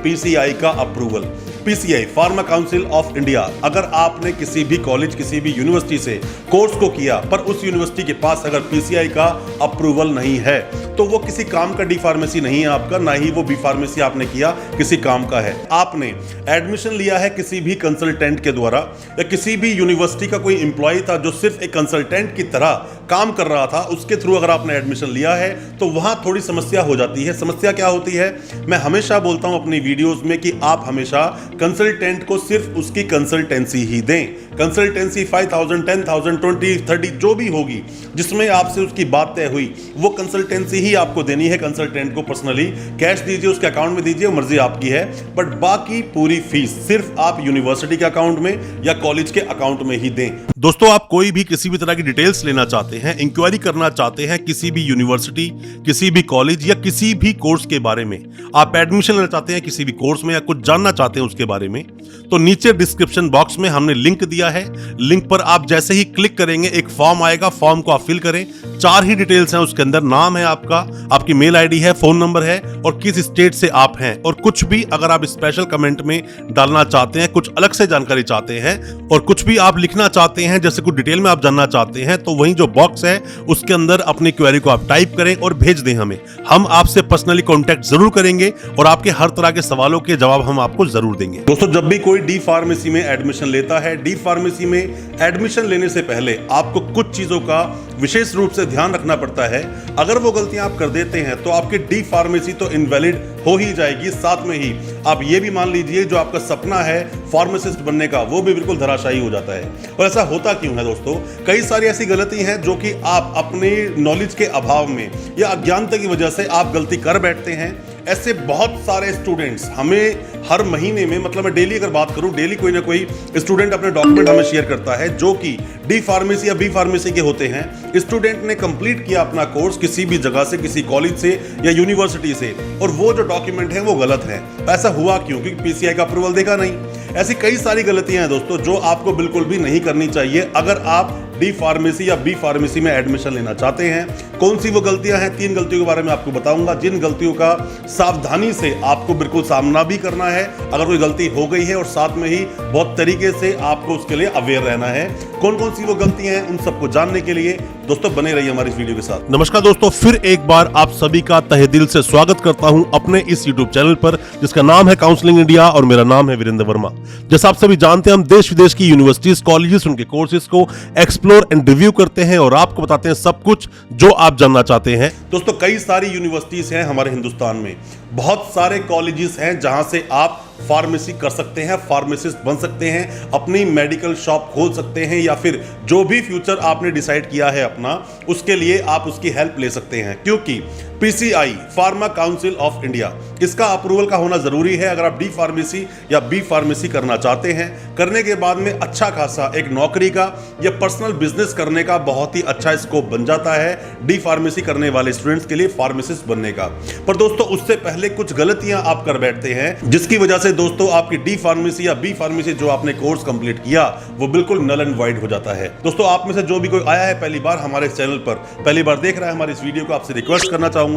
PCI का approval. PCI pharma council of India, अगर आपने किसी भी कॉलेज किसी भी यूनिवर्सिटी से कोर्स को किया पर उस यूनिवर्सिटी के पास अगर पीसीआई का अप्रूवल नहीं है तो वो किसी काम का डी फार्मेसी नहीं है आपका, ना ही वो बी फार्मेसी आपने किया किसी काम का है। आपने एडमिशन लिया है किसी भी कंसल्टेंट के द्वारा या किसी भी यूनिवर्सिटी का कोई एम्प्लॉय था जो सिर्फ एक कंसल्टेंट की तरह काम कर रहा था, उसके थ्रू अगर आपने एडमिशन लिया है तो वहां थोड़ी समस्या हो जाती है। समस्या क्या होती है? मैं हमेशा बोलता हूं अपनी वीडियोस में कि आप हमेशा कंसल्टेंट को सिर्फ उसकी कंसल्टेंसी ही दें। कंसल्टेंसी 5000, 10,000, 20, 30 जो भी होगी जिसमें आपसे उसकी बात तय हुई वो कंसल्टेंसी ही आपको देनी है। कंसल्टेंट को पर्सनली कैश दीजिए, उसके अकाउंट में दीजिए, मर्जी आपकी है, बट बाकी पूरी फीस सिर्फ आप यूनिवर्सिटी के अकाउंट में या कॉलेज के अकाउंट में ही दें। दोस्तों, आप कोई भी किसी भी तरह की डिटेल्स लेना चाहते हैं, इंक्वायरी करना चाहते हैं किसी भी यूनिवर्सिटी, किसी भी कॉलेज या किसी भी कोर्स के बारे में, आप एडमिशन लेना चाहते हैं किसी भी कोर्स में या कुछ जानना चाहते हैं उसके बारे में, तो नीचे डिस्क्रिप्शन बॉक्स में हमने लिंक दिया है। लिंक पर आप जैसे ही क्लिक करेंगे एक फॉर्म आएगा, फॉर्म को आप फिल करें। 4 ही डिटेल्स हैं उसके अंदर, नाम है आपका, आपकी मेल आईडी है, फोन नंबर है और किस स्टेट से आप हैं, और कुछ भी अगर आप स्पेशल कमेंट में डालना चाहते हैं, कुछ अलग से जानकारी चाहते हैं और कुछ भी आप लिखना चाहते हैं, जैसे कुछ डिटेल में आप जानना चाहते हैं, तो वहीं जो बॉक्स है उसके अंदर अपनी क्वेरी को आप टाइप करें और भेज दें हमें। हम आपसे पर्सनली कांटेक्ट जरूर करेंगे और आपके हर तरह के सवालों के जवाब हम आपको जरूर देंगे। दोस्तों, जब भी कोई डी फार्मेसी में एडमिशन लेता है, डी फार्मेसी में एडमिशन लेने से पहले आपको कुछ चीजों का विशेष रूप से ध्यान रखना पड़ता है। अगर वो गलतियां आप कर देते हैं तो आपकी डी फार्मेसी तो इनवैलिड हो ही जाएगी, साथ में ही आप ये भी मान लीजिए जो आपका सपना है फार्मासिस्ट बनने का वो भी बिल्कुल धराशायी हो जाता है। और ऐसा होता क्यों है दोस्तों? कई सारी ऐसी गलती हैं जो कि आप अपने नॉलेज के अभाव में या अज्ञानता की वजह से आप गलती कर बैठते हैं। ऐसे बहुत सारे स्टूडेंट्स हमें हर महीने में, मतलब मैं डेली अगर बात करूं, डेली कोई ना कोई स्टूडेंट अपने डॉक्यूमेंट हमें शेयर करता है जो कि डी फार्मेसी या बी फार्मेसी के होते हैं। स्टूडेंट ने कंप्लीट किया अपना कोर्स किसी भी जगह से, किसी कॉलेज से या यूनिवर्सिटी से, और वो जो डॉक्यूमेंट है वो गलत है। ऐसा हुआ क्यों? क्योंकि पीसीआई का अप्रूवल देखा नहीं। ऐसी कई सारी गलतियां हैं दोस्तों जो आपको बिल्कुल भी नहीं करनी चाहिए अगर आप डी फार्मेसी या बी फार्मेसी में एडमिशन लेना चाहते हैं। कौन सी वो गलतियां हैं? 3 गलतियों के बारे में आपको बताऊंगा, जिन गलतियों का सावधानी से आपको बिल्कुल सामना भी करना है अगर कोई गलती हो गई है, और साथ में ही बहुत तरीके से आपको उसके लिए अवेयर रहना है। कौन कौन सी वो गलतियां हैं उन सबको जानने के लिए दोस्तों बने रहिए हमारी इस वीडियो के साथ। नमस्कार दोस्तों, फिर एक बार आप सभी का तहे दिल से स्वागत करता हूं अपने इस यूट्यूब चैनल पर जिसका नाम है काउंसलिंग इंडिया और मेरा नाम है वीरेंद्र वर्मा। जैसा आप सभी जानते हैं, हम देश विदेश की यूनिवर्सिटीज, कॉलेजेस, उनके कोर्सेज को एक्सप्लोर एंड रिव्यू करते हैं और आपको बताते हैं सब कुछ जो आप जानना चाहते हैं। दोस्तों, कई सारी यूनिवर्सिटीज हैं हमारे हिंदुस्तान में, बहुत सारे कॉलेजेस हैं जहां से आप फार्मेसी कर सकते हैं, फार्मासिस्ट बन सकते हैं, अपनी मेडिकल शॉप खोल सकते हैं, या फिर जो भी फ्यूचर आपने डिसाइड किया है अपना, उसके लिए आप उसकी हेल्प ले सकते हैं। क्योंकि PCI pharma council of India, इसका अप्रूवल का होना जरूरी है अगर आप डी फार्मेसी या बी फार्मेसी करना चाहते हैं। करने के बाद में अच्छा खासा एक नौकरी का या पर्सनल बिजनेस करने का बहुत ही अच्छा स्कोप बन जाता है डी फार्मेसी करने वाले स्टूडेंट्स के लिए फार्मासिस्ट बनने का। पर दोस्तों, उससे पहले कुछ गलतियां आप कर बैठते हैं जिसकी वजह से दोस्तों आपकी डी फार्मेसी या बी फार्मेसी जो आपने कोर्स कंप्लीट किया वो बिल्कुल नल एंड वाइड हो जाता है। दोस्तों, आप में से जो भी कोई आया है पहली बार हमारे चैनल पर, पहली बार देख रहा है हमारे इस वीडियो को, आपसे रिक्वेस्ट करना चाहूंगा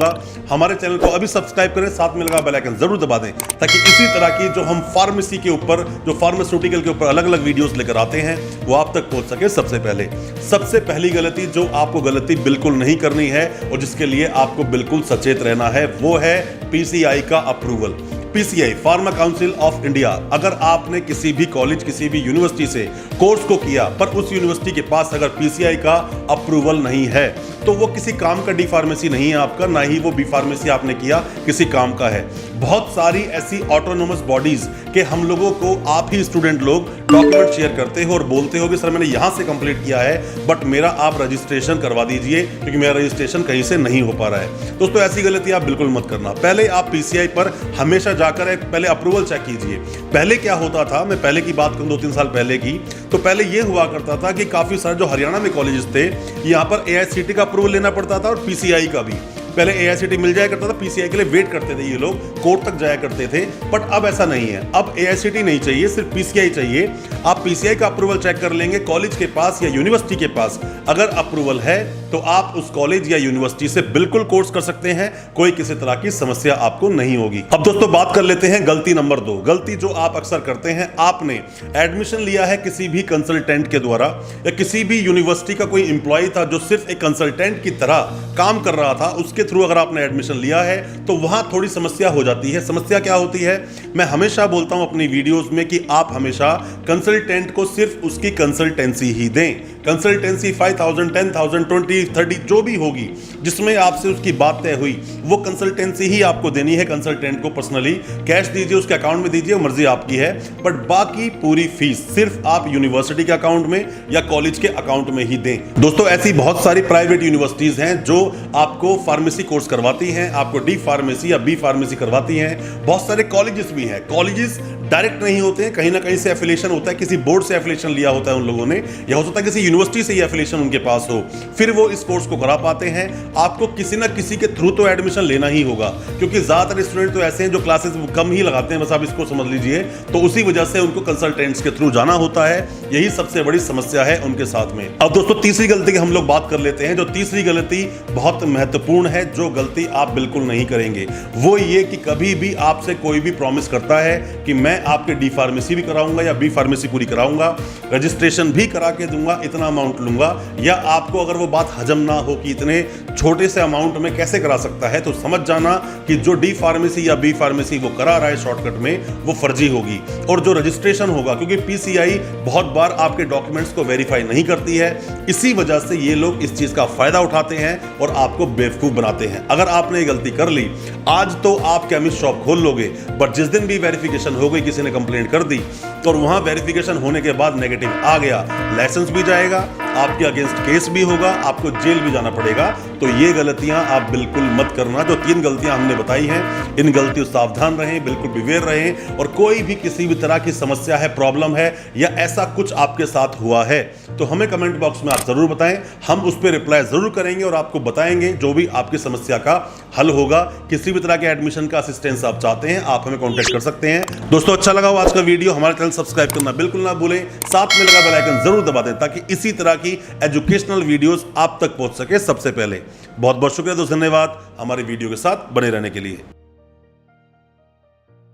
हमारे चैनल को अभी सब्सक्राइब करें, साथ में लगा बेल आइकन जरूर दबा दें ताकि इसी तरह की जो हम फार्मेसी के ऊपर, जो फार्मास्यूटिकल के ऊपर अलग अलग वीडियोस लेकर आते हैं वो आप तक पहुंच सके सबसे पहले। सबसे पहली गलती जो आपको गलती बिल्कुल नहीं करनी है और जिसके लिए आपको बिल्कुल सचेत रहना है वो है पीसीआई का approval. PCI pharma council of India, अगर आपने किसी भी कॉलेज किसी भी यूनिवर्सिटी से कोर्स को किया पर उस यूनिवर्सिटी के पास अगर पीसीआई का अप्रूवल नहीं है तो वो किसी काम का डी फार्मेसी नहीं है आपका, ना ही वो बी फार्मेसी आपने किया किसी काम का है। बहुत सारी ऐसी ऑटोनोमस बॉडीज के हम लोगों को आप ही स्टूडेंट लोग डॉक्यूमेंट शेयर करते हो और बोलते हो कि सर मैंने यहां से कंप्लीट किया है बट मेरा आप रजिस्ट्रेशन करवा दीजिए क्योंकि मेरा रजिस्ट्रेशन कहीं से नहीं हो पा रहा है। दोस्तों, ऐसी गलती आप बिल्कुल मत करना। पहले आप पीसीआई पर हमेशा जाकर पहले अप्रूवल चेक कीजिए। पहले क्या होता था, मैं पहले की बात करूं 2-3 साल पहले की, तो पहले ये हुआ करता था कि काफी सारे जो हरियाणा में कॉलेजेस थे यहाँ पर एआईसीटी का अप्रूवल लेना पड़ता था और पीसीआई का भी। पहले AICTE मिल जाया करता था, PCI के लिए वेट करते थे ये लोग, कोर्ट तक जाया करते थे। बट अब ऐसा नहीं है, अब AICTE नहीं चाहिए, सिर्फ PCI चाहिए। आप PCI का अप्रूवल चेक कर लेंगे, कॉलेज के पास या यूनिवर्सिटी के पास अगर अप्रूवल है तो आप उस कॉलेज या यूनिवर्सिटी से बिल्कुल कोर्स कर सकते हैं, कोई किसी तरह की समस्या आपको नहीं होगी। अब दोस्तों बात कर लेते हैं गलती नंबर 2। गलती जो आप अक्सर करते हैं, आपने एडमिशन लिया है किसी भी कंसल्टेंट के द्वारा, या किसी भी यूनिवर्सिटी का कोई एम्प्लॉय था जो सिर्फ एक कंसल्टेंट की तरह काम कर रहा था, उसके थ्रू अगर आपने एडमिशन लिया है तो वहां थोड़ी समस्या हो जाती है। समस्या क्या होती है, मैं हमेशा बोलता हूं अपनी वीडियोस में कि आप हमेशा कंसल्टेंट को सिर्फ उसकी कंसल्टेंसी ही दें। कंसल्टेंसी 5000, 10,000, 20, 30 जो भी होगी, जिसमें आपसे उसकी बात तय हुई, वो कंसल्टेंसी ही आपको देनी है। कंसल्टेंट को पर्सनली कैश दीजिए, उसके अकाउंट में दीजिए, मर्जी आपकी है। बट बाकी पूरी फीस सिर्फ आप यूनिवर्सिटी के अकाउंट में या कॉलेज के अकाउंट में ही दें। दोस्तों ऐसी बहुत सारी प्राइवेट यूनिवर्सिटीज हैं जो आपको फार्मेसी कोर्स करवाती हैं, आपको डी फार्मेसी या बी फार्मेसी करवाती हैं। बहुत सारे कॉलेजेस भी हैं। कॉलेजेस डायरेक्ट नहीं होते हैं, कहीं ना कहीं से एफिलिएशन होता है, किसी बोर्ड से एफिलिएशन लिया होता है उन लोगों ने, या हो सकता है किसी यूनिवर्सिटी से ये एफिलिएशन उनके पास हो, फिर वो इस कोर्स को करा पाते हैं। आपको किसी ना किसी के थ्रू तो एडमिशन लेना ही होगा, क्योंकि ज्यादातर स्टूडेंट तो ऐसे हैं जो क्लासेस कम ही लगाते हैं, बस आप इसको समझ लीजिए। तो उसी वजह से उनको कंसल्टेंट्स के थ्रू जाना होता है, यही सबसे बड़ी समस्या है उनके साथ में। अब दोस्तों तीसरी गलती की हम लोग बात कर लेते हैं। जो तीसरी गलती बहुत महत्वपूर्ण है, जो गलती आप बिल्कुल नहीं करेंगे, वो ये कि कभी भी आपसे कोई भी प्रॉमिस करता है कि मैं आपके डी फार्मेसी भी कराऊंगा या बी फार्मेसी पूरी कराऊंगा, रजिस्ट्रेशन भी करा के दूंगा, इतना अमाउंट लूंगा, या आपको अगर वो बात हजम ना हो कि इतने छोटे से अमाउंट में कैसे करा सकता है, तो समझ जाना कि जो डी फार्मेसी या बी फार्मेसी वो करा रहा है शॉर्टकट में, वो फर्जी होगी। और जो रजिस्ट्रेशन होगा, क्योंकि PCI बहुत बार आपके डॉक्यूमेंट्स को वेरीफाई नहीं करती है, इसी वजह से ये लोग इस चीज का फायदा उठाते हैं और आपको बेवकूफ बनाते हैं। अगर आपने ये गलती कर ली, आज तो आप केमिस्ट शॉप खोल लोगे, बट जिस दिन भी वेरिफिकेशन हो गई, किसी ने कंप्लेंट कर दी और वहां वेरिफिकेशन होने के बाद नेगेटिव आ गया, लाइसेंस भी जाएगा, आपके अगेंस्ट केस भी होगा, आपको जेल भी जाना पड़ेगा। तो ये गलतियां आप बिल्कुल मत करना। जो 3 गलतियां हमने बताई हैं, इन गलतियों से सावधान रहें, बिल्कुल बिवेर रहें। और कोई भी किसी भी तरह की समस्या है, प्रॉब्लम है, या ऐसा कुछ आपके साथ हुआ है, तो हमें कमेंट बॉक्स में आप जरूर बताएं, हम उस पर रिप्लाई जरूर करेंगे और आपको बताएंगे जो भी आपकी समस्या का हल होगा। किसी भी तरह के एडमिशन का असिस्टेंस आप चाहते हैं, आप हमें कॉन्टेक्ट कर सकते हैं। दोस्तों अच्छा लगा हो आज का वीडियो, हमारे चैनल सब्सक्राइब करना बिल्कुल ना भूलें, साथ में लगा बेल आइकन जरूर दबा दें ताकि इसी तरह की एजुकेशनल वीडियोस आप तक पहुंच सके सबसे पहले। बहुत बहुत शुक्रिया दोस्तों, धन्यवाद हमारे वीडियो के साथ बने रहने के लिए।